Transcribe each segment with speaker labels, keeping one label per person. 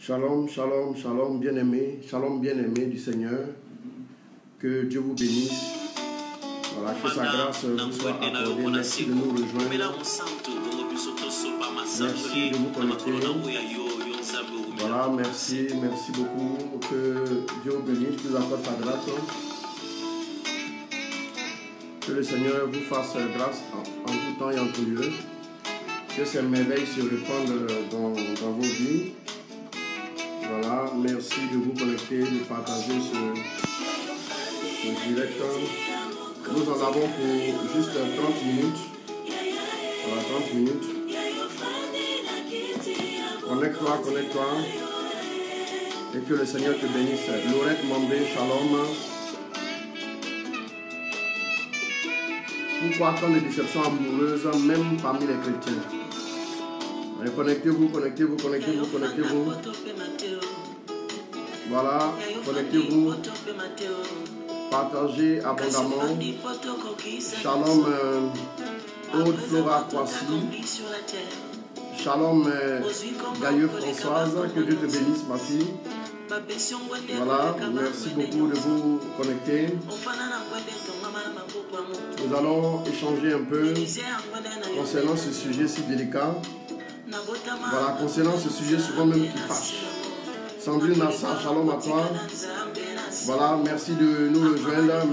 Speaker 1: Shalom, shalom, shalom, bien-aimé, shalom, bien-aimé du Seigneur. Que Dieu vous bénisse. Voilà, que sa grâce vous soit accordée. Merci de nous rejoindre. Merci de vous connecter. Voilà, merci beaucoup. Que Dieu vous bénisse, que vous accorde sa grâce. Que le Seigneur vous fasse grâce en tout temps et en tout lieu. Que ces merveilles se répandent dans vos vies. Voilà, merci de vous connecter, de partager ce direct. Nous en avons pour juste 30 minutes. Voilà, 30 minutes. Connecte-toi. Et que le Seigneur te bénisse. Laurette Mambé, shalom. Pourquoi tant de déceptions amoureuses, même parmi les chrétiens? Allez, connectez-vous. Voilà, connectez-vous. Partagez abondamment. Shalom, Aude Flora Kwasi. Shalom, Gailleux Françoise. Que Dieu te bénisse, ma fille. Voilà, merci beaucoup de vous connecter. Nous allons échanger un peu concernant ce sujet si délicat. Voilà, concernant ce sujet souvent même qui fâche. Sandrine Nassa, shalom à toi. Voilà, merci de nous rejoindre.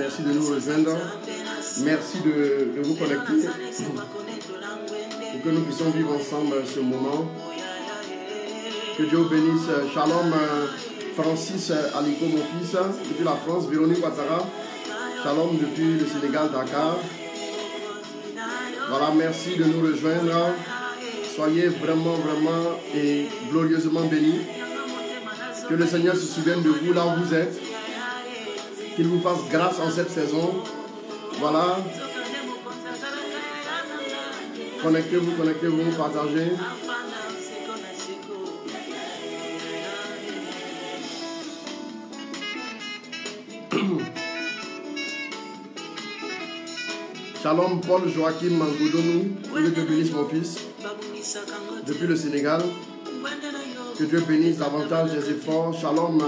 Speaker 1: Merci de vous connecter. Pour que nous puissions vivre ensemble ce moment. Que Dieu bénisse. Shalom Francis Aliko, mon fils, depuis la France. Véronique Ouattara. Shalom depuis le Sénégal, Dakar. Voilà, merci de nous rejoindre. Soyez vraiment et glorieusement bénis. Que le Seigneur se souvienne de vous là où vous êtes. Qu'il vous fasse grâce en cette saison. Voilà. Connectez-vous, partagez. Shalom Paul Joachim Mangodonou, que Dieu te bénisse mon fils, depuis le Sénégal, que Dieu bénisse davantage les efforts. Shalom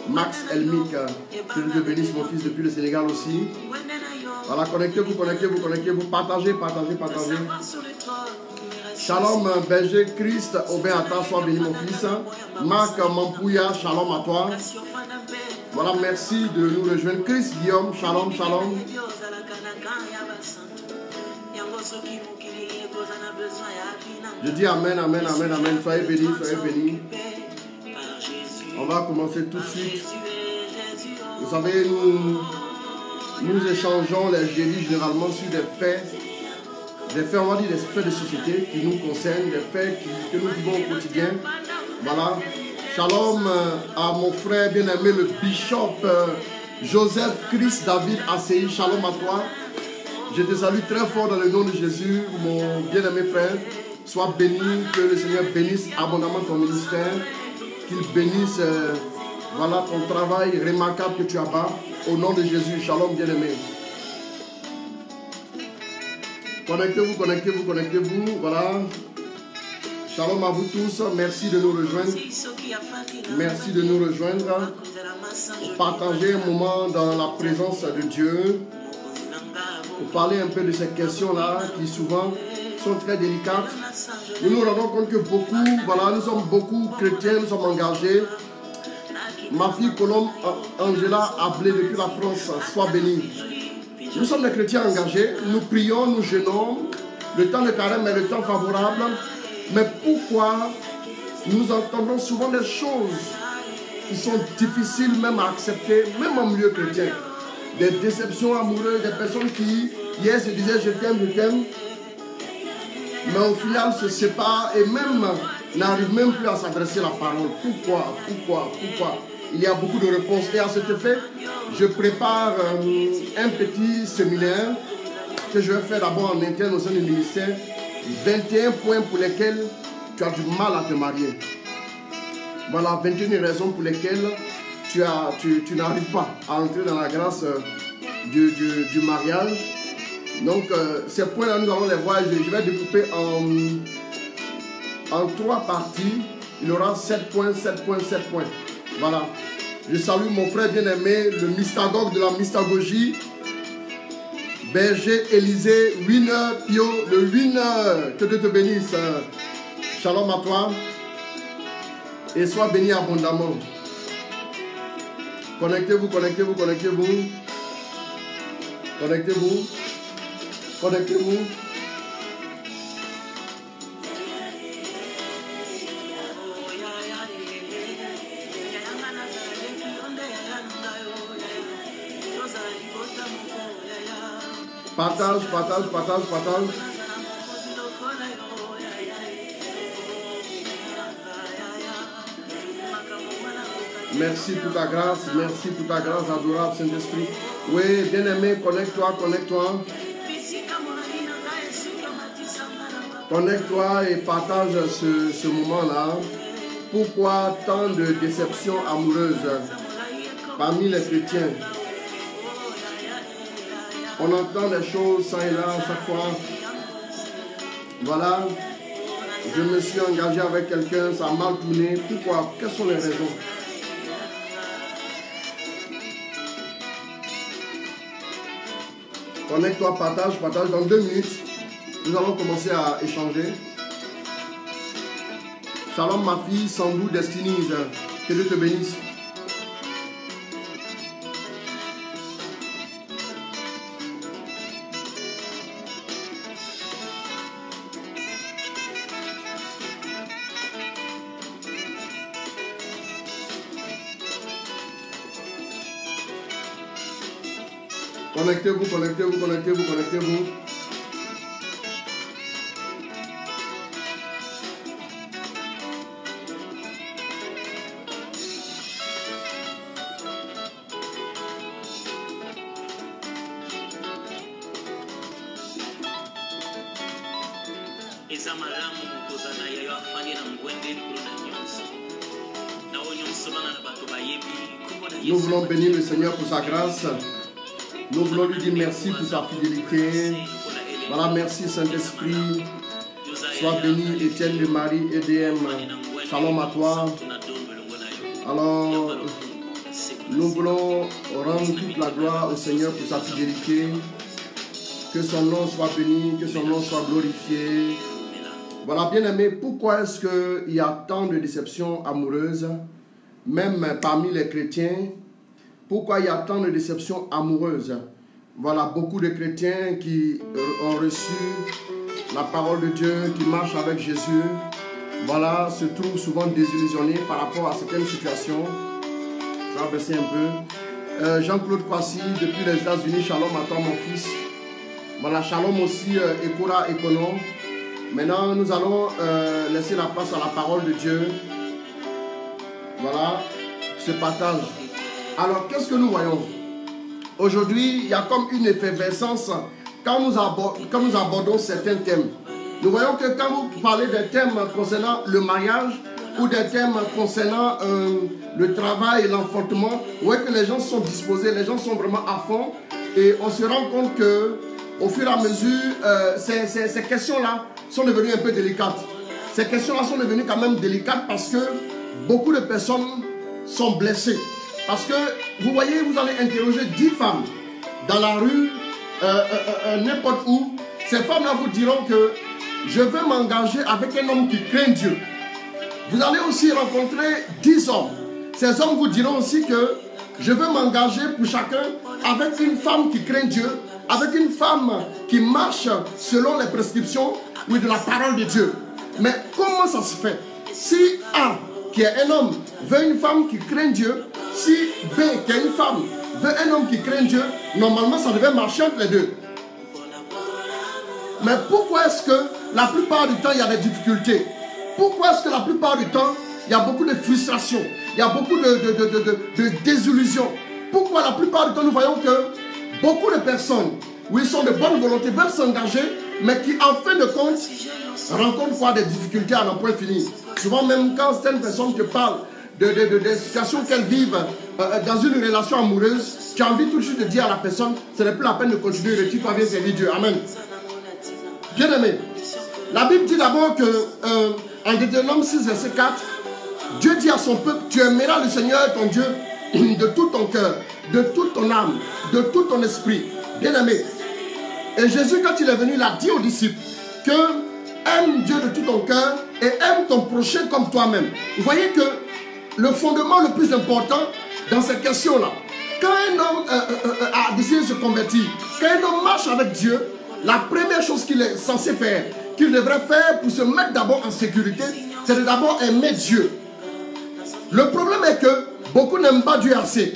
Speaker 1: Max Elmic, que Dieu te bénisse mon fils, depuis le Sénégal aussi. Voilà, connectez-vous, partagez. Shalom Berger Christ, Aubin Atta, sois béni mon fils. Marc Mampouya, shalom à toi. Voilà, merci de nous rejoindre. Chris Guillaume, shalom. Je dis amen. Soyez bénis. On va commencer tout de suite. Vous savez, nous échangeons les génies généralement sur des faits, on va dire des faits de société qui nous concernent, des faits que nous vivons au quotidien. Voilà. Shalom à mon frère bien-aimé, le bishop Joseph Chris David Assey. Shalom à toi. Je te salue très fort dans le nom de Jésus, mon bien-aimé frère. Sois béni, que le Seigneur bénisse abondamment ton ministère, qu'il bénisse voilà, ton travail remarquable que tu abats. Au nom de Jésus, shalom bien-aimé. Connectez-vous, voilà. Shalom à vous tous, merci de nous rejoindre. Partager un moment dans la présence de Dieu. Pour parler un peu de ces questions-là qui souvent sont très délicates. Nous nous rendons compte que nous sommes beaucoup chrétiens, nous sommes engagés. Ma fille Colombe Angela Ablé depuis la France, sois bénie. Nous sommes des chrétiens engagés, nous prions, nous jeûnons. Le temps de carême est le temps favorable. Mais pourquoi nous entendons souvent des choses qui sont difficiles même à accepter, même en milieu chrétien? Des déceptions amoureuses, des personnes qui hier se disaient je t'aime, mais au final se séparent et même n'arrivent même plus à s'adresser la parole. Pourquoi? Il y a beaucoup de réponses. Et à cet effet, je prépare un petit séminaire que je vais faire d'abord en interne au sein du ministère. 21 points pour lesquels tu as du mal à te marier. Voilà, 21 raisons pour lesquelles tu n'arrives pas à entrer dans la grâce du mariage. Donc, ces points-là, nous allons les voir. Je vais découper en 3 parties. il aura 7 points, 7 points, 7 points. Voilà. Je salue mon frère bien-aimé, le mystagogue de la mystagogie. Berger Élysée, winner, Pio, le winner. Que Dieu te bénisse. Shalom à toi. Et sois béni abondamment. Connectez-vous, connectez-vous, connectez-vous. Connectez-vous. Connectez-vous. Partage, partage, partage, partage. Merci pour ta grâce, merci pour ta grâce, adorable Saint-Esprit. Oui, bien-aimé, connecte-toi, connecte-toi. Connecte-toi et partage ce moment-là. Pourquoi tant de déceptions amoureuses parmi les chrétiens? On entend des choses ça et là à chaque fois. Voilà, je me suis engagé avec quelqu'un, ça a mal tourné. Pourquoi? Quelles sont les raisons? Connecte-toi, partage, partage. Dans 2 minutes, nous allons commencer à échanger. Shalom ma fille, Sandou Destinise. Que Dieu te bénisse. Connectez-vous, connectez-vous, connectez-vous, connectez-vous. Nous voulons bénir le Seigneur pour sa grâce. Nous voulons lui dire merci pour sa fidélité. Voilà, merci Saint-Esprit. Sois béni, Étienne de Marie, EDM. Shalom à toi. Alors, nous voulons rendre toute la gloire au Seigneur pour sa fidélité. Que son nom soit béni, que son nom soit glorifié. Voilà, bien-aimé, pourquoi est-ce qu'il y a tant de déceptions amoureuses, même parmi les chrétiens? Pourquoi il y a tant de déceptions amoureuses? Voilà, beaucoup de chrétiens qui ont reçu la parole de Dieu, qui marchent avec Jésus, voilà, se trouvent souvent désillusionnés par rapport à certaines situations. Je vais baisser un peu. Jean-Claude Kwasi, depuis les États-Unis, shalom à toi mon fils. Voilà, shalom aussi, Ekora Ekono. Maintenant, nous allons laisser la place à la parole de Dieu. Voilà, ce partage. Alors, qu'est-ce que nous voyons? Aujourd'hui, il y a comme une effervescence quand nous abordons certains thèmes. Nous voyons que quand vous parlez des thèmes concernant le mariage ou des thèmes concernant le travail et l'enfantement, vous voyez que les gens sont disposés, les gens sont vraiment à fond. Et on se rend compte que au fur et à mesure, ces questions-là sont devenues un peu délicates. Ces questions-là sont devenues quand même délicates parce que beaucoup de personnes sont blessées. Parce que, vous voyez, vous allez interroger 10 femmes dans la rue, n'importe où. Ces femmes-là vous diront que je veux m'engager avec un homme qui craint Dieu. Vous allez aussi rencontrer 10 hommes. Ces hommes vous diront aussi que je veux m'engager pour chacun avec une femme qui craint Dieu, avec une femme qui marche selon les prescriptions de la parole de Dieu. Mais comment ça se fait? Si A, qui est un homme, veut une femme qui craint Dieu, si B, qui est une femme, veut un homme qui craint Dieu, normalement ça devait marcher entre les deux. Mais pourquoi est-ce que la plupart du temps il y a des difficultés? Pourquoi est-ce que la plupart du temps il y a beaucoup de frustration, il y a beaucoup de désillusion? Pourquoi la plupart du temps nous voyons que beaucoup de personnes, où ils sont de bonne volonté, veulent s'engager, mais qui en fin de compte rencontrent quoi? Des difficultés à n'en point finir. Souvent même quand certaines personnes te parlent des situations qu'elles vivent dans une relation amoureuse, tu as envie tout de suite de dire à la personne, ce n'est plus la peine de continuer, retire-toi, viens servir Dieu. Amen. Bien aimé, la Bible dit d'abord que en Deutéronome 6, verset 4, Dieu dit à son peuple, tu aimeras le Seigneur ton Dieu de tout ton cœur, de toute ton âme, de tout ton esprit. Bien aimé. Et Jésus, quand il est venu, il a dit aux disciples que aime Dieu de tout ton cœur et aime ton prochain comme toi-même. Vous voyez que le fondement le plus important dans cette question-là, quand un homme a décidé de se convertir, quand un homme marche avec Dieu, la première chose qu'il est censé faire, qu'il devrait faire pour se mettre d'abord en sécurité, c'est de d'abord aimer Dieu. Le problème est que beaucoup n'aiment pas Dieu assez.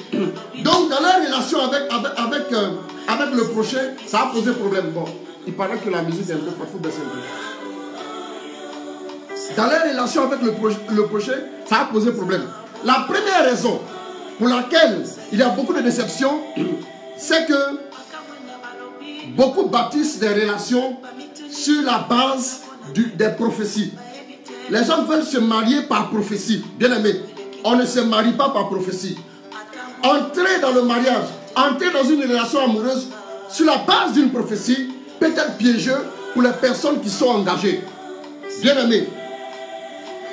Speaker 1: Donc dans leur relation avec le prochain, ça a posé problème. Bon, il paraît que la musique est un peu forte, il faut baisser un peu. Dans leur relation avec le prochain, ça a posé problème. La première raison pour laquelle il y a beaucoup de déceptions, c'est que beaucoup bâtissent des relations sur la base des prophéties. Les gens veulent se marier par prophétie. Bien aimé, on ne se marie pas par prophétie. Entrer dans le mariage, entrer dans une relation amoureuse sur la base d'une prophétie peut être piégeux pour les personnes qui sont engagées. Bien aimé,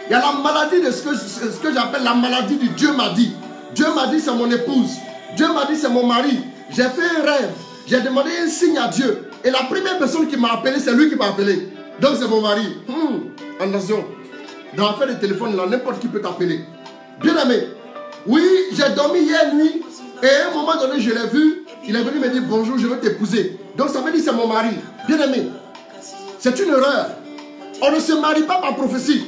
Speaker 1: il y a la maladie de ce que j'appelle la maladie du Dieu m'a dit. Dieu m'a dit c'est mon épouse. Dieu m'a dit c'est mon mari. J'ai fait un rêve. J'ai demandé un signe à Dieu. Et la première personne qui m'a appelé, c'est lui qui m'a appelé. Donc c'est mon mari. Attention. Dans l'affaire de téléphone, là, n'importe qui peut t'appeler. Bien aimé. Oui, j'ai dormi hier nuit. Et à un moment donné, je l'ai vu. Il est venu me dire bonjour, je veux t'épouser. Donc ça veut dire c'est mon mari. Bien aimé. C'est une erreur. On ne se marie pas par prophétie.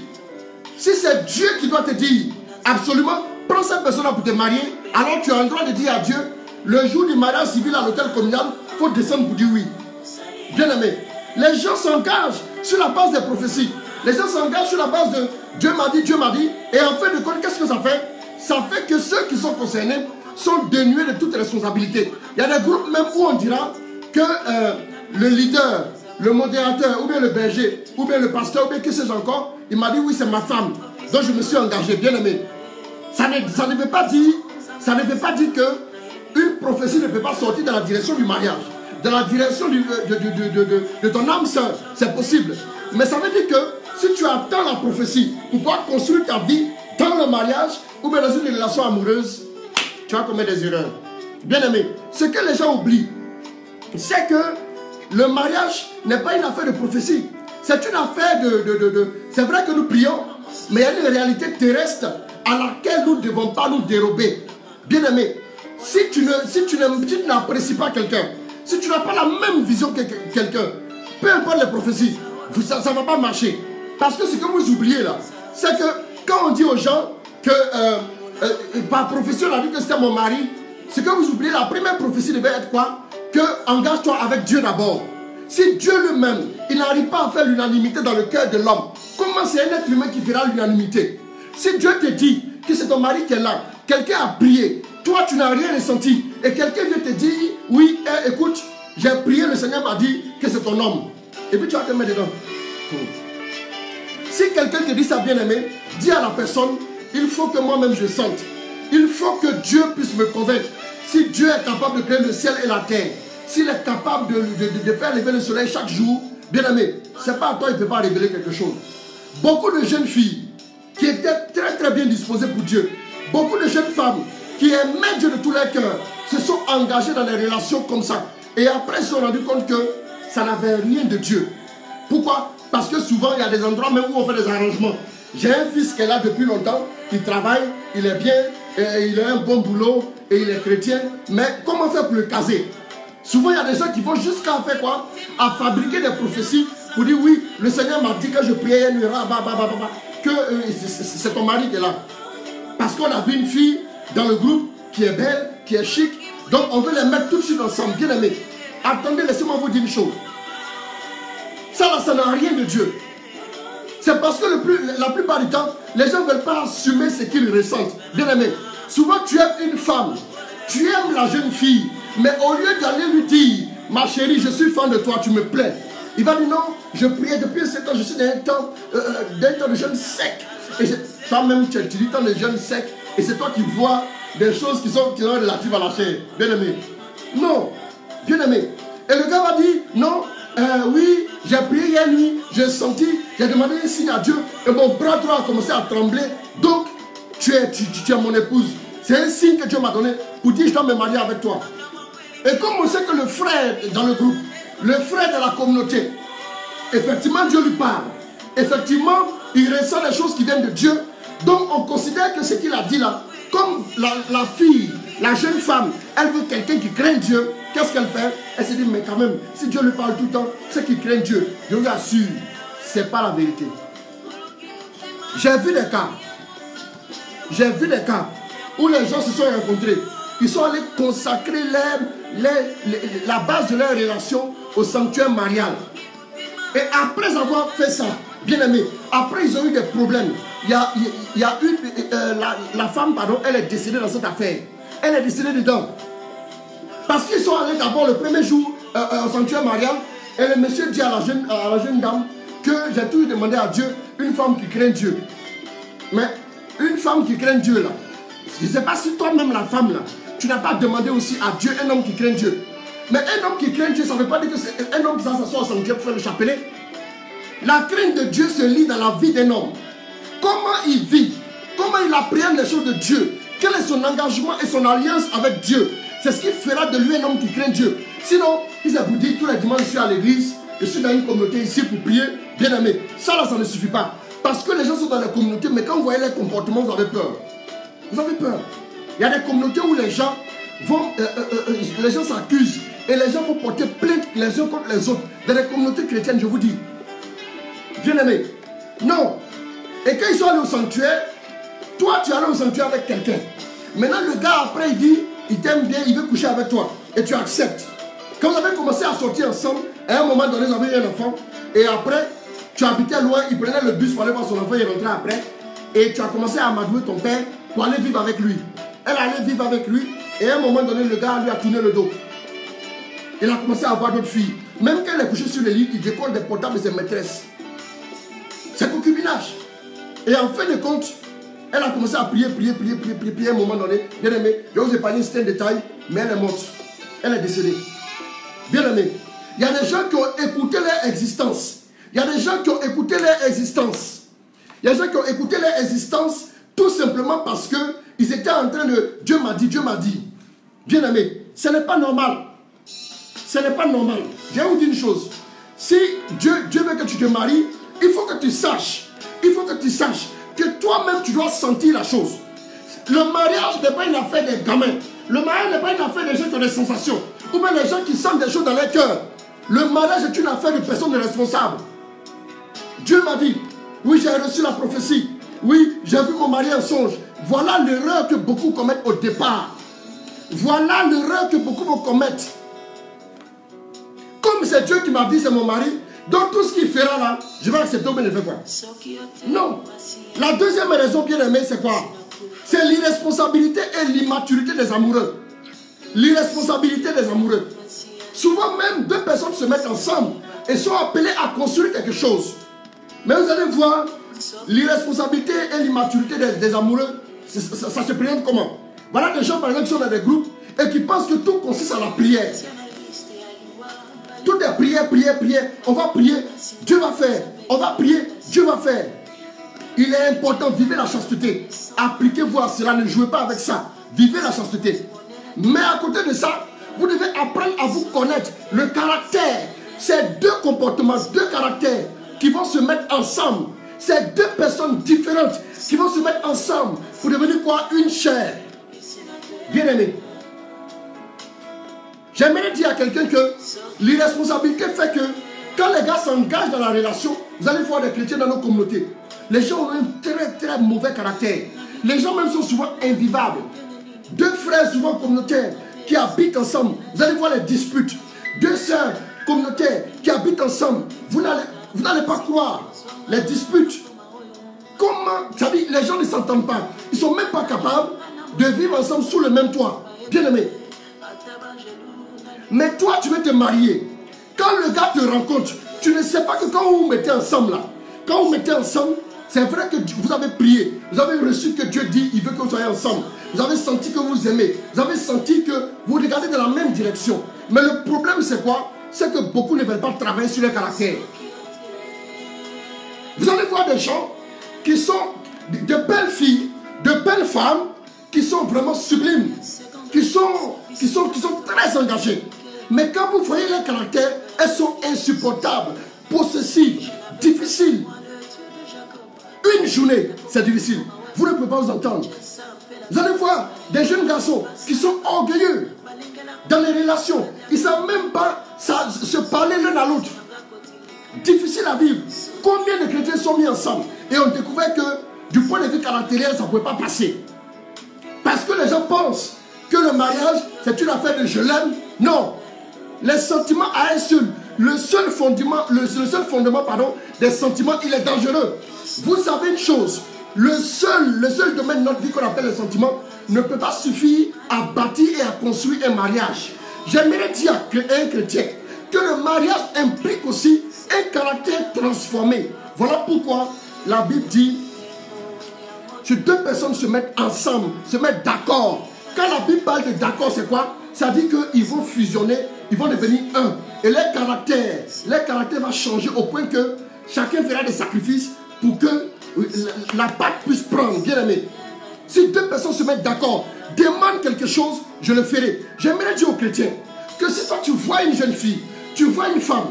Speaker 1: Si c'est Dieu qui doit te dire absolument, prends cette personne-là pour te marier, alors tu as le droit de dire à Dieu, le jour du mariage civil à l'hôtel communal, il faut descendre pour dire oui. Bien aimé, les gens s'engagent sur la base des prophéties. Les gens s'engagent sur la base de Dieu m'a dit, et en fin de compte, qu'est-ce que ça fait? Ça fait que ceux qui sont concernés sont dénués de toute responsabilité. Il y a des groupes même où on dira que le leader, le modérateur, ou bien le berger, ou bien le pasteur, ou bien que sais-je encore, il m'a dit oui, c'est ma femme. Donc je me suis engagé, bien aimé. Ça ne veut pas dire qu'une prophétie ne peut pas sortir dans la direction du mariage, dans la direction de ton âme sœur. C'est possible. Mais ça veut dire que si tu attends la prophétie pour pouvoir construire ta vie dans le mariage ou bien dans une relation amoureuse, tu vas commettre des erreurs. Bien aimé, ce que les gens oublient, c'est que le mariage n'est pas une affaire de prophétie. C'est une affaire c'est vrai que nous prions, mais il y a une réalité terrestre à laquelle nous ne devons pas nous dérober. Bien aimé, si tu n'apprécies pas quelqu'un, si tu n'as pas la même vision que quelqu'un, peu importe les prophéties, ça ne va pas marcher. Parce que ce que vous oubliez là, c'est que quand on dit aux gens que par prophétie on a dit que c'était mon mari, ce que vous oubliez, la première prophétie devait être quoi? Que engage-toi avec Dieu d'abord. Si Dieu lui-même, il n'arrive pas à faire l'unanimité dans le cœur de l'homme, comment c'est un être humain qui fera l'unanimité? Si Dieu te dit que c'est ton mari qui est là, quelqu'un a prié, toi tu n'as rien ressenti, et quelqu'un vient te dire, oui, écoute, j'ai prié, le Seigneur m'a dit que c'est ton homme. Et puis tu vas te mettre dedans. Si quelqu'un te dit ça, bien aimé, dis à la personne, il faut que moi-même je sente. Il faut que Dieu puisse me convaincre. Si Dieu est capable de créer le ciel et la terre, s'il est capable de faire lever le soleil chaque jour, bien aimé, ce n'est pas à toi, il ne peut pas révéler quelque chose. Beaucoup de jeunes filles qui étaient très très bien disposées pour Dieu, beaucoup de jeunes femmes qui aimaient Dieu de tout leur cœur, se sont engagées dans des relations comme ça. Et après, ils se sont rendus compte que ça n'avait rien de Dieu. Pourquoi? Parce que souvent, il y a des endroits même où on fait des arrangements. J'ai un fils qui est là depuis longtemps, il travaille, il est bien, et il a un bon boulot, et il est chrétien. Mais comment faire pour le caser? Souvent, il y a des gens qui vont jusqu'à faire quoi? À fabriquer des prophéties pour dire oui, le Seigneur m'a dit que je priais, que c'est ton mari qui est là. Parce qu'on a vu une fille dans le groupe qui est belle, qui est chic, donc on veut les mettre tout de suite ensemble, bien aimés. Attendez, laissez-moi vous dire une chose. Ça là, ça n'a rien de Dieu. C'est parce que la plupart du temps, les gens ne veulent pas assumer ce qu'ils ressentent. Bien aimé, souvent tu aimes une femme, tu aimes la jeune fille, mais au lieu d'aller lui dire, ma chérie, je suis fan de toi, tu me plais. Il va dire non, je priais depuis 7 ans, je suis d'un temps de jeune sec. Et toi-même, tu dis tant de jeunes secs, et c'est toi qui vois des choses qui sont relatives à la chair. Bien aimé. Non, bien aimé. Et le gars va dire, non, oui, j'ai prié hier nuit, j'ai senti, j'ai demandé un signe à Dieu, et mon bras droit a commencé à trembler. Donc, tu es mon épouse. C'est un signe que Dieu m'a donné pour dire je dois me marier avec toi. Et comme on sait que le frère dans le groupe, le frère de la communauté, effectivement Dieu lui parle. Effectivement, il ressent les choses qui viennent de Dieu. Donc on considère que ce qu'il a dit là, comme la fille, la jeune femme, elle veut quelqu'un qui craint Dieu. Qu'est-ce qu'elle fait? Elle se dit, mais quand même, si Dieu lui parle tout le temps, c'est qu'il craint Dieu. Je vous assure, ce n'est pas la vérité. J'ai vu des cas. J'ai vu des cas où les gens se sont rencontrés. Ils sont allés consacrer la base de leur relation au sanctuaire marial. Et après avoir fait ça, bien aimé, après ils ont eu des problèmes. Il y a eu la femme, pardon, elle est décédée dans cette affaire. Elle est décédée dedans. Parce qu'ils sont allés d'abord le premier jour au sanctuaire marial. Et le monsieur dit à la jeune dame que j'ai toujours demandé à Dieu une femme qui craint Dieu. Mais une femme qui craint Dieu là, je ne sais pas si toi-même la femme là, tu n'as pas demandé aussi à Dieu un homme qui craint Dieu. Mais un homme qui craint Dieu, ça ne veut pas dire que c'est un homme qui s'assoit au sanctuaire pour faire le chapelet. La crainte de Dieu se lit dans la vie d'un homme. Comment il vit, comment il appréhende les choses de Dieu, quel est son engagement et son alliance avec Dieu. C'est ce qui fera de lui un homme qui craint Dieu. Sinon, il s'est vous dire tous les dimanches je suis à l'église, je suis dans une communauté ici pour prier, bien aimé. Ça là, ça ne suffit pas. Parce que les gens sont dans les communautés, mais quand vous voyez les comportements, vous avez peur. Vous avez peur. Il y a des communautés où les gens s'accusent et les gens vont porter plainte les uns contre les autres. Dans les communautés chrétiennes, je vous dis, bien aimé, non. Et quand ils sont allés au sanctuaire, toi tu es allé au sanctuaire avec quelqu'un. Maintenant le gars après il dit, il t'aime bien, il veut coucher avec toi. Et tu acceptes. Quand vous avez commencé à sortir ensemble, à un moment donné vous avez eu un enfant. Et après, tu habitais loin, il prenait le bus pour aller voir son enfant, il rentrait après. Et tu as commencé à amadouer ton père pour aller vivre avec lui. Elle allait vivre avec lui. Et à un moment donné, le gars lui a tourné le dos. Il a commencé à avoir d'autres filles. Même quand elle est couchée sur le lit, il décolle des portables de ses maîtresses. C'est concubinage. Et en fin de compte, elle a commencé à prier à un moment donné. Bien aimé, je vous ai parlé, c'est un détail, mais elle est morte. Elle est décédée. Bien aimé, il y a des gens qui ont écouté leur existence. Il y a des gens qui ont écouté leur existence. Il y a des gens qui ont écouté leur existence tout simplement parce qu'ils étaient en train de Dieu m'a dit, Dieu m'a dit. Bien aimé, ce n'est pas normal. Ce n'est pas normal. Je vais vous dire une chose. Si Dieu veut que tu te maries, il faut que tu saches. Il faut que tu saches que toi-même tu dois sentir la chose. Le mariage n'est pas une affaire des gamins. Le mariage n'est pas une affaire des gens qui ont des sensations. Ou bien les gens qui sentent des choses dans leur cœur. Le mariage est une affaire de personnes responsables. Dieu m'a dit, oui j'ai reçu la prophétie. Oui, j'ai vu mon mari en songe. Voilà l'erreur que beaucoup commettent au départ. Voilà l'erreur que beaucoup vont commettre. Comme c'est Dieu qui m'a dit c'est mon mari, donc tout ce qu'il fera là, je vais accepter ou bien je ne fais pas. Non. La deuxième raison bien aimée, c'est quoi? C'est l'irresponsabilité et l'immaturité des amoureux. L'irresponsabilité des amoureux. Souvent même, deux personnes se mettent ensemble et sont appelées à construire quelque chose. Mais vous allez voir, l'irresponsabilité et l'immaturité des amoureux, ça se présente comment? Voilà des gens par exemple qui sont dans des groupes et qui pensent que tout consiste à la prière. Tout est prière, prière, prière. On va prier, Dieu va faire. On va prier, Dieu va faire. Il est important, vivez la chasteté. Appliquez-vous à cela, ne jouez pas avec ça. Vivez la chasteté. Mais à côté de ça, vous devez apprendre à vous connaître. Le caractère, c'est deux comportements, deux caractères qui vont se mettre ensemble. C'est deux personnes différentes qui vont se mettre ensemble pour devenir quoi? Une chair. Bien aimé. J'aimerais dire à quelqu'un que l'irresponsabilité fait que quand les gars s'engagent dans la relation, vous allez voir des chrétiens dans nos communautés. Les gens ont un très très mauvais caractère. Les gens même sont souvent invivables. Deux frères souvent communautaires qui habitent ensemble, vous allez voir les disputes. Deux sœurs communautaires qui habitent ensemble, vous n'allez pas croire les disputes. Comment? C'est-à-dire, les gens ne s'entendent pas. Ils ne sont même pas capables de vivre ensemble sous le même toit. Bien aimé. Mais toi, tu veux te marier. Quand le gars te rencontre, tu ne sais pas que quand vous vous mettez ensemble là, quand vous vous mettez ensemble, c'est vrai que vous avez prié, vous avez reçu que Dieu dit, il veut que vous soyez ensemble. Vous avez senti que vous aimez, vous avez senti que vous regardez dans la même direction. Mais le problème c'est quoi? C'est que beaucoup ne veulent pas travailler sur leur caractère. Vous allez voir des gens qui sont de belles filles, de belles femmes qui sont vraiment sublimes, qui sont très engagées. Mais quand vous voyez leur caractère, elles sont insupportables, possessives, difficiles. Une journée, c'est difficile. Vous ne pouvez pas vous entendre. Vous allez voir des jeunes garçons qui sont orgueilleux dans les relations. Ils ne savent même pas se parler l'un à l'autre. Difficile à vivre. Combien de chrétiens sont mis ensemble et ont découvert que du point de vue caractériel, ça ne pouvait pas passer. Parce que les gens pensent que le mariage, c'est une affaire de je l'aime. Non. Les sentiments à un seul. Le seul fondement des sentiments, il est dangereux. Vous savez une chose, le seul domaine de notre vie qu'on appelle les sentiments ne peut pas suffire à bâtir et à construire un mariage. J'aimerais dire à un chrétien que le mariage implique aussi un caractère transformé. Voilà pourquoi la Bible dit, si deux personnes se mettent ensemble, se mettent d'accord. Quand la Bible parle de d'accord, c'est quoi? Ça dit qu'ils vont fusionner, ils vont devenir un. Et leur caractère va changer au point que chacun fera des sacrifices pour que la pâte puisse prendre. Bien aimé. Si deux personnes se mettent d'accord, demandent quelque chose, je le ferai. J'aimerais dire aux chrétiens que si toi tu vois une jeune fille, tu vois une femme,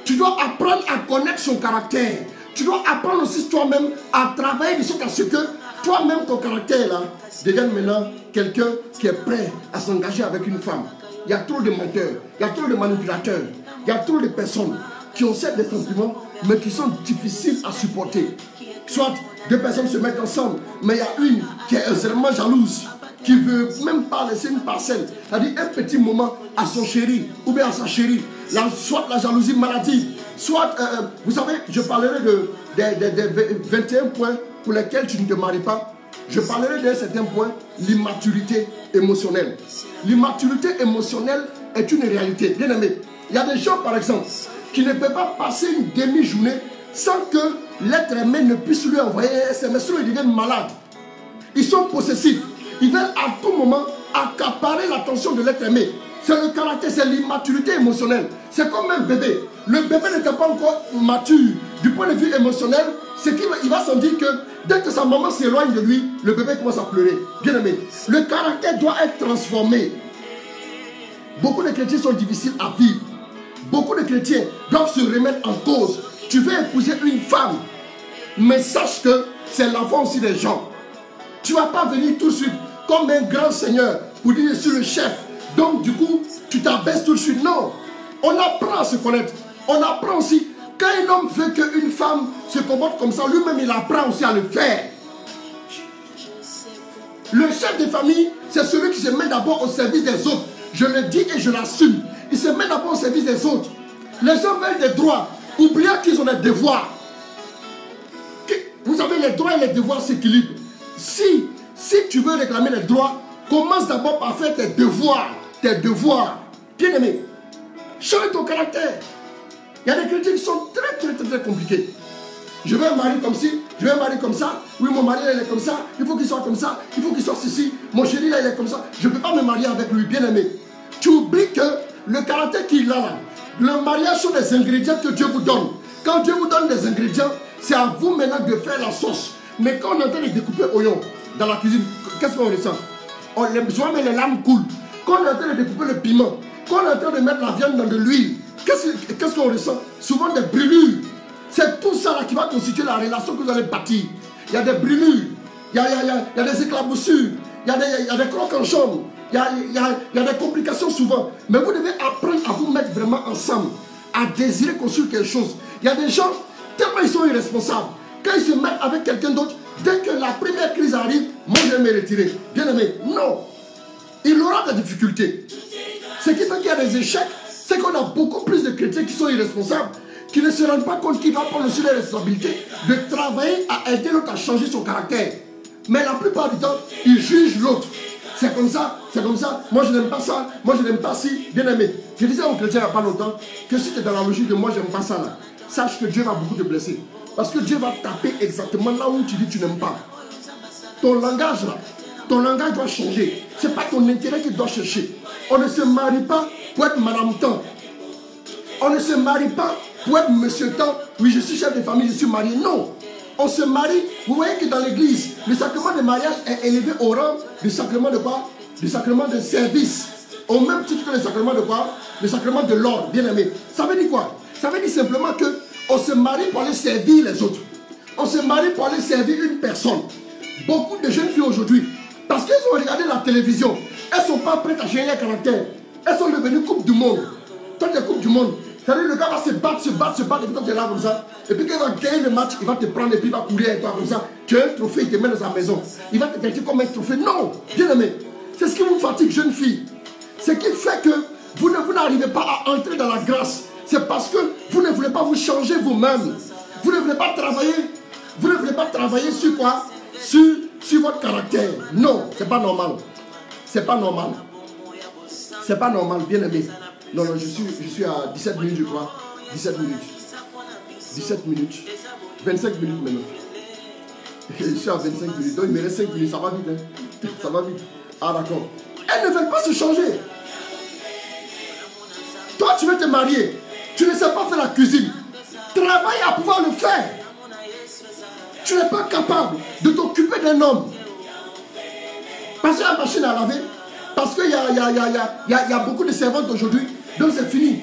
Speaker 1: tu dois apprendre à connaître son caractère. Tu dois apprendre aussi toi-même à travailler de sorte à ce que toi-même, ton caractère là, devienne maintenant quelqu'un qui est prêt à s'engager avec une femme. Il y a trop de menteurs, il y a trop de manipulateurs, il y a trop de personnes qui ont certes des sentiments, mais qui sont difficiles à supporter. Soit deux personnes se mettent ensemble, mais il y a une qui est extrêmement jalouse, qui ne veut même pas laisser une parcelle, c'est-à-dire un petit moment à son chéri ou bien à sa chérie. Soit la jalousie maladive, soit, vous savez, je parlerai des 21 points pour lesquels tu ne te maries pas. Je parlerai d'un certain point, l'immaturité émotionnelle. L'immaturité émotionnelle est une réalité. Bien aimé, il y a des gens, par exemple, qui ne peuvent pas passer une demi-journée sans que l'être aimé ne puisse lui envoyer un SMS, sinon ils deviennent malades. Ils sont possessifs. Ils veulent à tout moment accaparer l'attention de l'être aimé. C'est le caractère, c'est l'immaturité émotionnelle. C'est comme un bébé. Le bébé n'était pas encore mature du point de vue émotionnel. C'est qu'il va sentir que dès que sa maman s'éloigne de lui, le bébé commence à pleurer. Bien aimé, le caractère doit être transformé. Beaucoup de chrétiens sont difficiles à vivre. Beaucoup de chrétiens doivent se remettre en cause. Tu veux épouser une femme, mais sache que c'est l'enfant aussi des gens. Tu ne vas pas venir tout de suite comme un grand seigneur pour dire je suis le chef. Donc du coup, tu t'abaisses tout de suite. Non, on apprend à se connaître. On apprend aussi, quand un homme veut qu'une femme se comporte comme ça, lui-même il apprend aussi à le faire. Le chef de famille, c'est celui qui se met d'abord au service des autres. Je le dis et je l'assume. Il se met d'abord au service des autres. Les gens veulent des droits, oubliant qu'ils ont des devoirs. Vous savez, les droits et les devoirs s'équilibrent. Si tu veux réclamer les droits, commence d'abord par faire tes devoirs. Tes devoirs. Bien aimé, change ton caractère. Il y a des chrétiens qui sont très compliqués. Je veux un mari comme ci, je veux un mari comme ça. Oui, mon mari là, il est comme ça. Il faut qu'il soit comme ça. Il faut qu'il soit ceci. Mon chéri là, il est comme ça. Je ne peux pas me marier avec lui, bien aimé. Tu oublies que le caractère qu'il a là, le mariage sont des ingrédients que Dieu vous donne. Quand Dieu vous donne des ingrédients, c'est à vous maintenant de faire la sauce. Mais quand on est en train de découper oignon dans la cuisine, qu'est-ce qu'on ressent? Souvent, les lames coulent. Quand on est en train de découper le piment, quand on est en train de mettre la viande dans de l'huile, qu'est-ce qu'on ressent? Souvent des brûlures. C'est tout ça là qui va constituer la relation que vous allez bâtir. Il y a des brûlures, il y a des éclaboussures, il y a des crocs en chambre, il y a des complications souvent. Mais vous devez apprendre à vous mettre vraiment ensemble, à désirer construire quelque chose. Il y a des gens, tellement ils sont irresponsables, quand ils se mettent avec quelqu'un d'autre, dès que la première crise arrive, moi je vais me retirer. Bien aimé, non. Il aura des difficultés. Ce qui fait qu'il y a des échecs, c'est qu'on a beaucoup plus de chrétiens qui sont irresponsables, qui ne se rendent pas compte qu'ils doivent prendre aussi les responsabilités de travailler à aider l'autre à changer son caractère. Mais la plupart du temps, ils jugent l'autre. C'est comme ça, moi je n'aime pas ça, moi je n'aime pas ci, bien aimé. Je disais aux chrétiens il n'y a pas longtemps que si tu es dans la logique de moi j'aime pas ça là, sache que Dieu va beaucoup te blesser. Parce que Dieu va taper exactement là où tu dis tu n'aimes pas. Ton langage là, ton langage doit changer. Ce n'est pas ton intérêt qui doit chercher. On ne se marie pas pour être madame tant. On ne se marie pas pour être monsieur tant. Oui, je suis chef de famille, je suis marié. Non. On se marie. Vous voyez que dans l'église, le sacrement de mariage est élevé au rang du sacrement de quoi? Du sacrement de service. Au même titre que le sacrement de quoi? Le sacrement de l'ordre, bien aimé. Ça veut dire quoi? Ça veut dire simplement que on se marie pour aller servir les autres. On se marie pour aller servir une personne. Beaucoup de jeunes filles aujourd'hui, parce qu'elles ont regardé la télévision, elles ne sont pas prêtes à changer leur caractère. Elles sont devenues coupe du monde. Toi, tu es coupe du monde. C'est-à-dire le gars va se battre, et puis toi tu es là comme ça. Et puis quand il va gagner le match, il va te prendre et puis il va courir avec toi comme ça. Tu as un trophée, il te met dans sa maison. Il va te traiter comme un trophée. Non, bien aimé. C'est ce qui vous fatigue, jeune fille. Ce qui fait que vous n'arrivez pas à entrer dans la grâce. C'est parce que vous ne voulez pas vous changer vous-même. Vous ne voulez pas travailler. Vous ne voulez pas travailler sur quoi? Sur votre caractère. Non, c'est pas normal. C'est pas normal. C'est pas normal, bien aimé. Non, non, je suis à 17 minutes, je crois. 17 minutes. 17 minutes. 25 minutes maintenant. Je suis à 25 minutes. Donc il me reste 5 minutes. Ça va vite, hein? Ça va vite. Ah, d'accord. Elles ne veulent pas se changer. Toi, tu veux te marier. Tu ne sais pas faire la cuisine. Travaille à pouvoir le faire. Tu n'es pas capable de t'occuper d'un homme. Parce qu'il y a la machine à laver. Parce qu'il y a beaucoup de servantes aujourd'hui. Donc c'est fini.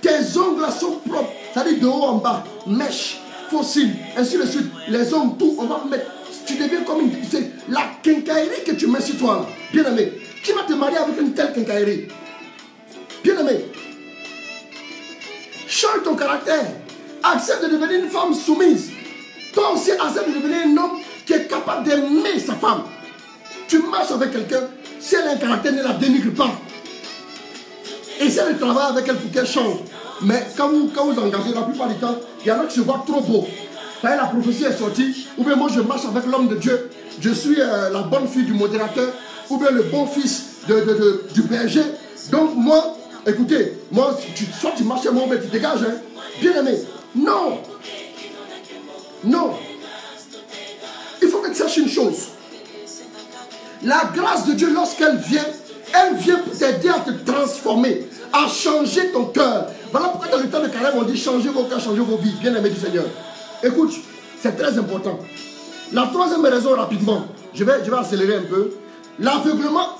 Speaker 1: Tes ongles sont propres. C'est-à-dire de haut en bas. Mèche, fossiles, ainsi de suite. Les ongles, tout, on va mettre. Tu deviens comme une... C'est la quincaillerie que tu mets sur toi. Là. Bien aimé. Qui va te marier avec une telle quincaillerie? Bien aimé. Change ton caractère. Accepte de devenir une femme soumise. Toi aussi, accepte de devenir un homme qui est capable d'aimer sa femme. Tu marches avec quelqu'un. Si elle a un caractère, ne la dénigre pas. Essaie de travailler avec elle pour qu'elle change. Mais quand vous engagez, la plupart du temps, il y en a qui se voient trop beaux. Quand la prophétie est sortie, ou bien moi je marche avec l'homme de Dieu, je suis la bonne fille du modérateur, ou bien le bon fils du berger. Donc moi, écoutez, moi, soit tu marches chez moi, ou bien tu dégages, hein. Bien aimé. Non. Non. Il faut que tu saches une chose. La grâce de Dieu, lorsqu'elle vient, elle vient pour t'aider à te transformer, à changer ton cœur. Voilà pourquoi dans le temps de Caleb, on dit changer vos cœurs, changer vos vies. Bien aimé du Seigneur. Écoute, c'est très important. La troisième raison, rapidement, je vais accélérer un peu. L'aveuglement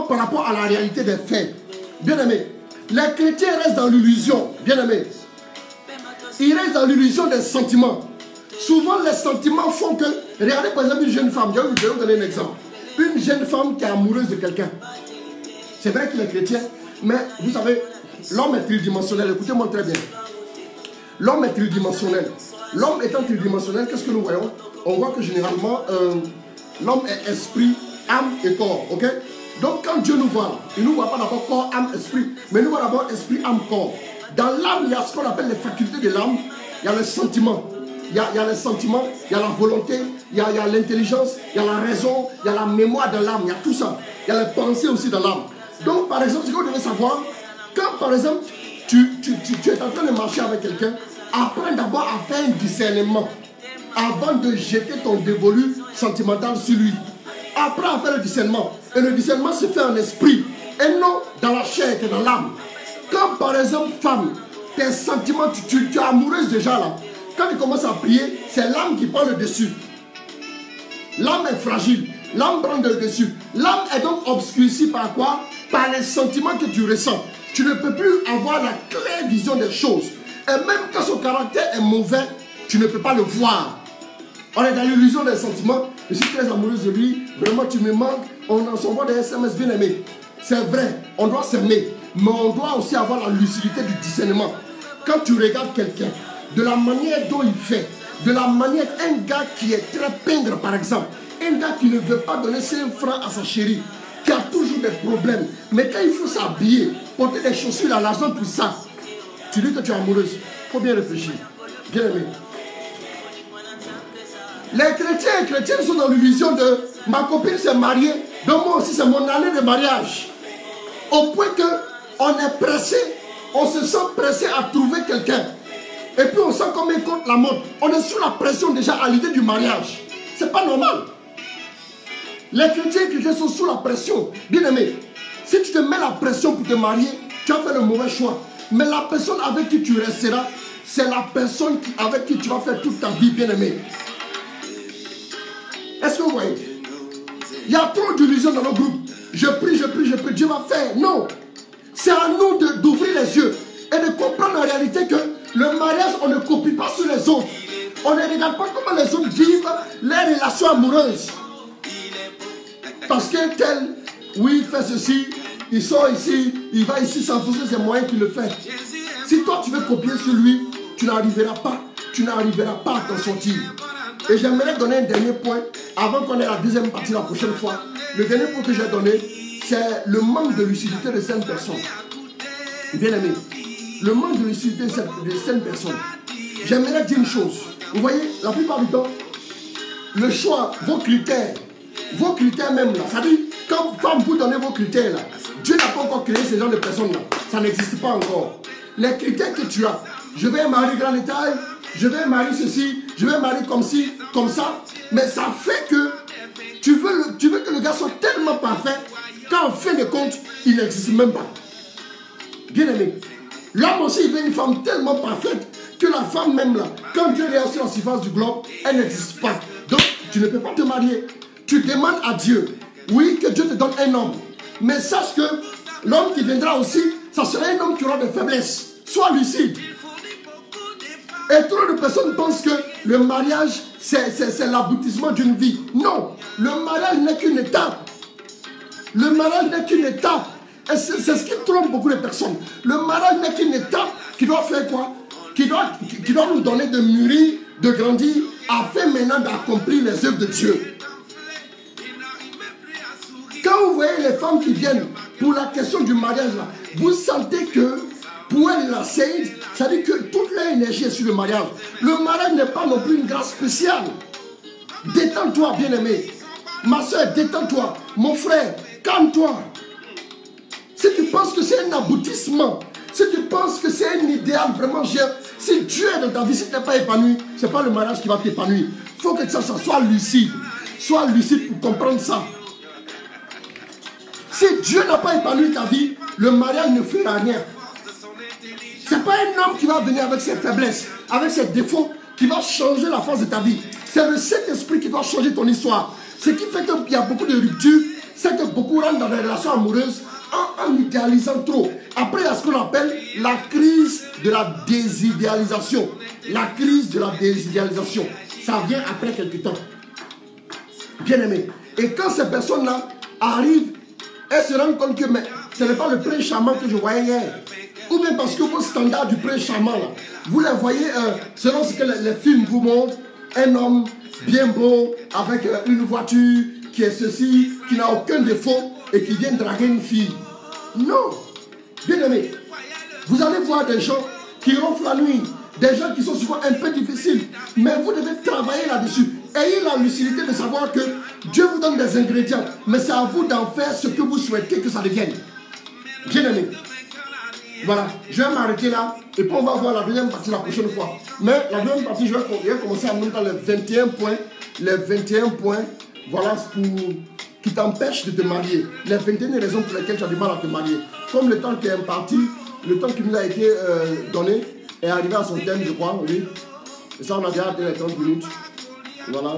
Speaker 1: par rapport à la réalité des faits. Bien aimé, les chrétiens restent dans l'illusion. Bien aimé, ils restent dans l'illusion des sentiments. Souvent, les sentiments font que... Regardez par exemple une jeune femme. Je vais vous donner un exemple. Une jeune femme qui est amoureuse de quelqu'un. C'est vrai qu'il est chrétien, mais vous savez, l'homme est tridimensionnel. Écoutez-moi très bien. L'homme est tridimensionnel. L'homme étant tridimensionnel, qu'est-ce que nous voyons? On voit que généralement, l'homme est esprit, âme et corps. Ok? Donc quand Dieu nous voit, il ne nous voit pas d'abord corps, âme, esprit, mais il nous voit d'abord esprit, âme, corps. Dans l'âme, il y a ce qu'on appelle les facultés de l'âme. Il y a les sentiments. Il y a les sentiments, il y a la volonté, il y a l'intelligence, il y a la raison, il y a la mémoire de l'âme, il y a tout ça. Il y a les pensées aussi de l'âme. Donc, par exemple, ce que vous devez savoir, quand par exemple, tu es en train de marcher avec quelqu'un, apprends d'abord à faire un discernement avant de jeter ton dévolu sentimental sur lui. Apprends à faire le discernement. Et le discernement se fait en esprit et non dans la chair et dans l'âme. Quand par exemple, femme, tes sentiments, tu es amoureuse déjà là. Quand tu commences à prier, c'est l'âme qui prend le dessus. L'âme est fragile. L'âme prend le dessus. L'âme est donc obscurcie par quoi? Par les sentiments que tu ressens. Tu ne peux plus avoir la claire vision des choses. Et même quand son caractère est mauvais, tu ne peux pas le voir. On est dans l'illusion des sentiments. Je suis très amoureuse de lui. Vraiment, tu me manques. On s'envoie des SMS bien aimés. C'est vrai, on doit s'aimer. Mais on doit aussi avoir la lucidité du discernement. Quand tu regardes quelqu'un, de la manière dont il fait, de la manière, un gars qui est très pingre par exemple, un gars qui ne veut pas donner 5 francs à sa chérie, qui a toujours des problèmes, mais quand il faut s'habiller, porter des chaussures à l'argent pour ça, tu dis que tu es amoureuse. Il faut bien réfléchir. Bien aimé. Les chrétiens et chrétiennes sont dans l'illusion de ma copine s'est mariée, donc moi aussi c'est mon année de mariage. Au point qu'on est pressé, on se sent pressé à trouver quelqu'un. Et puis on sent comme il compte la mode. On est sous la pression déjà à l'idée du mariage. C'est pas normal. Les chrétiens et chrétiens sont sous la pression. Bien aimé, si tu te mets la pression pour te marier, tu as fait le mauvais choix. Mais la personne avec qui tu resteras, c'est la personne avec qui tu vas faire toute ta vie, bien-aimé. Est-ce que vous voyez? Il y a trop d'illusions dans nos groupes. Je prie, Dieu va faire. Non. C'est à nous d'ouvrir les yeux et de comprendre la réalité que le mariage, on ne copie pas sur les autres. On ne regarde pas comment les autres vivent leurs relations amoureuses. Parce que tel, oui, fait ceci, il sort ici, il va ici, sans forcer ses moyens qu'il le fait. Si toi tu veux copier sur lui, tu n'arriveras pas à t'en sortir. Et j'aimerais donner un dernier point, avant qu'on ait la deuxième partie la prochaine fois. Le dernier point que j'ai donné, c'est le manque de lucidité de certaines personnes. Bien aimé, le manque de lucidité de certaines personnes. J'aimerais dire une chose. Vous voyez, la plupart du temps, le choix, vos critères même là, ça dit, quand femme vous donnez vos critères là, Dieu n'a pas encore créé ce genre de personnes là. Ça n'existe pas encore. Les critères que tu as, je vais marier grand détail, je vais marier ceci, je vais marier comme ci, comme ça, mais ça fait que tu veux que le gars soit tellement parfait qu'en fin de compte, il n'existe même pas. Bien aimé, l'homme aussi il veut une femme tellement parfaite que la femme même là, quand Dieu est sur la surface du globe, elle n'existe pas. Donc, tu ne peux pas te marier. Tu demandes à Dieu, oui, que Dieu te donne un homme. Mais sache que l'homme qui viendra aussi, ça sera un homme qui aura des faiblesses. Sois lucide. Et trop de personnes pensent que le mariage, c'est l'aboutissement d'une vie. Non, le mariage n'est qu'une étape. Le mariage n'est qu'une étape. Et c'est ce qui trompe beaucoup de personnes. Le mariage n'est qu'une étape qui doit faire quoi? Qui doit nous donner de mûrir, de grandir, afin maintenant d'accomplir les œuvres de Dieu. Quand vous voyez les femmes qui viennent pour la question du mariage, là, vous sentez que pour elles, la Saïd, ça dit que toute leur énergie est sur le mariage. Le mariage n'est pas non plus une grâce spéciale. Détends-toi, bien-aimé. Ma soeur, détends-toi. Mon frère, calme-toi. Si tu penses que c'est un aboutissement, si tu penses que c'est un idéal vraiment géant, si Dieu est dans ta vie, si tu n'es pas épanoui, ce n'est pas le mariage qui va t'épanouir. Il faut que ça soit lucide. Sois lucide pour comprendre ça. Si Dieu n'a pas épanoui ta vie, le mariage ne fera rien. Ce n'est pas un homme qui va venir avec ses faiblesses, avec ses défauts, qui va changer la face de ta vie. C'est le Saint-Esprit qui doit changer ton histoire. Ce qui fait qu'il y a beaucoup de ruptures, c'est que beaucoup rentrent dans des relations amoureuses en idéalisant trop. Après, il y a ce qu'on appelle la crise de la désidéalisation. La crise de la désidéalisation. Ça vient après quelques temps. Bien aimé. Et quand ces personnes-là arrivent, elles se rendent compte que mais, ce n'est pas le prince charmant que je voyais hier. Ou bien parce que vos standards du prince charmant, là, vous les voyez selon ce que les films vous montrent. Un homme bien beau, avec une voiture qui est ceci, qui n'a aucun défaut et qui vient draguer une fille. Non. Bien aimé, vous allez voir des gens qui ronflent la nuit, des gens qui sont souvent un peu difficiles, mais vous devez travailler là-dessus. Ayez la lucidité de savoir que Dieu vous donne des ingrédients, mais c'est à vous d'en faire ce que vous souhaitez que ça devienne. Bien aimé. Voilà, je vais m'arrêter là et puis on va voir la deuxième partie la prochaine fois. Mais la deuxième partie, je vais commencer à monter dans les 21 points. Les 21 points, voilà, qui t'empêchent de te marier. Les 21 raisons pour lesquelles tu as du mal à te marier. Comme le temps qui est imparti, le temps qui nous a été donné est arrivé à son terme, je crois, oui. Et ça, on a déjà atteint les 30 minutes. Voilà.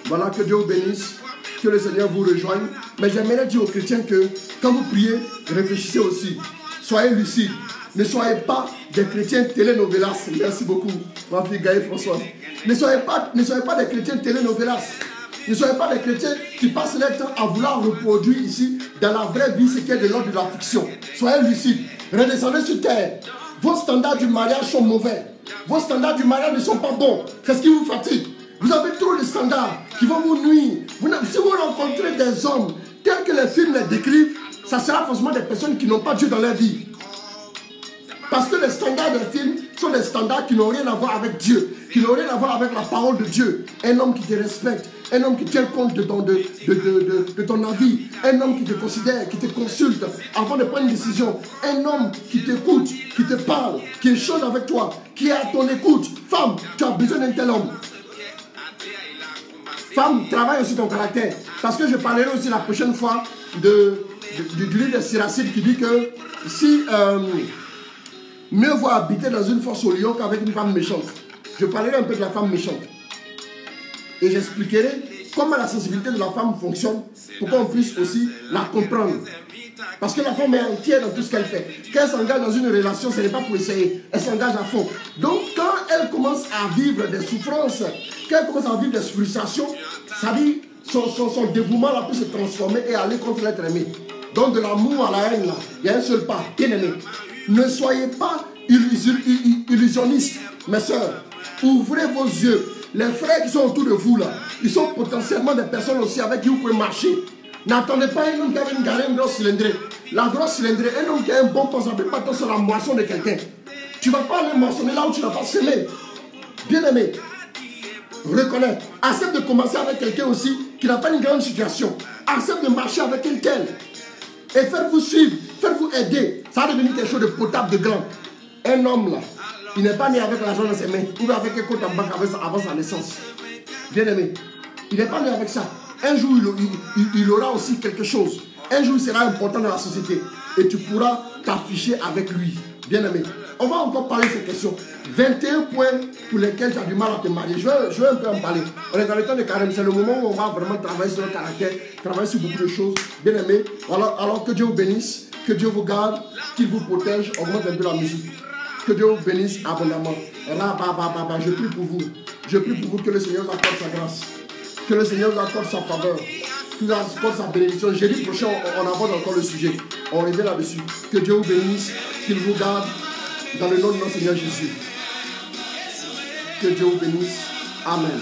Speaker 1: Voilà, que Dieu vous bénisse. Que le Seigneur vous rejoigne. Mais j'aimerais dire aux chrétiens que quand vous priez, réfléchissez aussi. Soyez lucides. Ne soyez pas des chrétiens télénovelas. Merci beaucoup, ma fille Gaëlle François. Ne soyez pas des chrétiens télénovelas. Ne soyez pas des chrétiens qui passent leur temps à vouloir reproduire ici, dans la vraie vie, ce qui est de l'ordre de la fiction. Soyez lucides. Redescendez sur terre. Vos standards du mariage sont mauvais. Vos standards du mariage ne sont pas bons. Qu'est-ce qui vous fatigue? Vous avez trop de standards qui vont vous nuire. Si vous rencontrez des hommes tels que les films les décrivent, ça sera forcément des personnes qui n'ont pas Dieu dans leur vie. Parce que les standards des films sont des standards qui n'ont rien à voir avec Dieu, qui n'ont rien à voir avec la parole de Dieu. Un homme qui te respecte, un homme qui tient compte de ton avis, un homme qui te considère, qui te consulte avant de prendre une décision, un homme qui t'écoute, qui te parle, qui échange avec toi, qui est à ton écoute. Femme, tu as besoin d'un tel homme. Femme, travaille aussi ton caractère. Parce que je parlerai aussi la prochaine fois du livre de Siracide qui dit que si Mieux vaut habiter dans une fosse au lion qu'avec une femme méchante. Je parlerai un peu de la femme méchante. Et j'expliquerai comment la sensibilité de la femme fonctionne pour qu'on puisse aussi la comprendre. Parce que la femme est entière dans tout ce qu'elle fait. Quand elle s'engage dans une relation, ce n'est pas pour essayer. Elle s'engage à fond. Donc quand elle commence à vivre des souffrances, quand elle commence à vivre des frustrations, ça dit son dévouement là peut se transformer et aller contre l'être aimé. Donc de l'amour à la haine là, il y a un seul pas, bien aimé. Ne soyez pas illusionnistes, mes soeurs. Ouvrez vos yeux. Les frères qui sont autour de vous là, ils sont potentiellement des personnes aussi avec qui vous pouvez marcher. N'attendez pas un homme qui avait une grosse cylindrée. La grosse cylindrée, un homme qui a un bon poste, ça ne peut pas être sur la moisson de quelqu'un. Tu ne vas pas aller moissonner là où tu n'as pas semé. Bien aimé, reconnais. Accepte de commencer avec quelqu'un aussi qui n'a pas une grande situation. Accepte de marcher avec quelqu'un. Et faites-vous suivre, faites-vous aider. Ça va devenir quelque chose de potable, de grand. Un homme là, il n'est pas né avec l'argent dans ses mains. Il va avec un compte en banque avant sa naissance. Bien aimé, il n'est pas né avec ça. Un jour, il aura aussi quelque chose. Un jour, il sera important dans la société. Et tu pourras t'afficher avec lui. Bien aimé. On va encore parler de ces questions. 21 points pour lesquels tu as du mal à te marier. Je vais un peu en parler. On est dans le temps de carême. C'est le moment où on va vraiment travailler sur le caractère, travailler sur beaucoup de choses. Bien aimé. Alors que Dieu vous bénisse, que Dieu vous garde, qu'il vous protège. Augmente un peu la musique. Que Dieu vous bénisse abondamment. Je prie pour vous. Je prie pour vous que le Seigneur vous accorde sa grâce. Que le Seigneur vous accorde sa faveur. Qu'il vous accorde sa bénédiction. Jeudi prochain, on aborde encore le sujet. On revient là-dessus. Que Dieu vous bénisse, qu'il vous garde. Dans le nom de notre Seigneur Jésus. Que Dieu vous bénisse. Amen.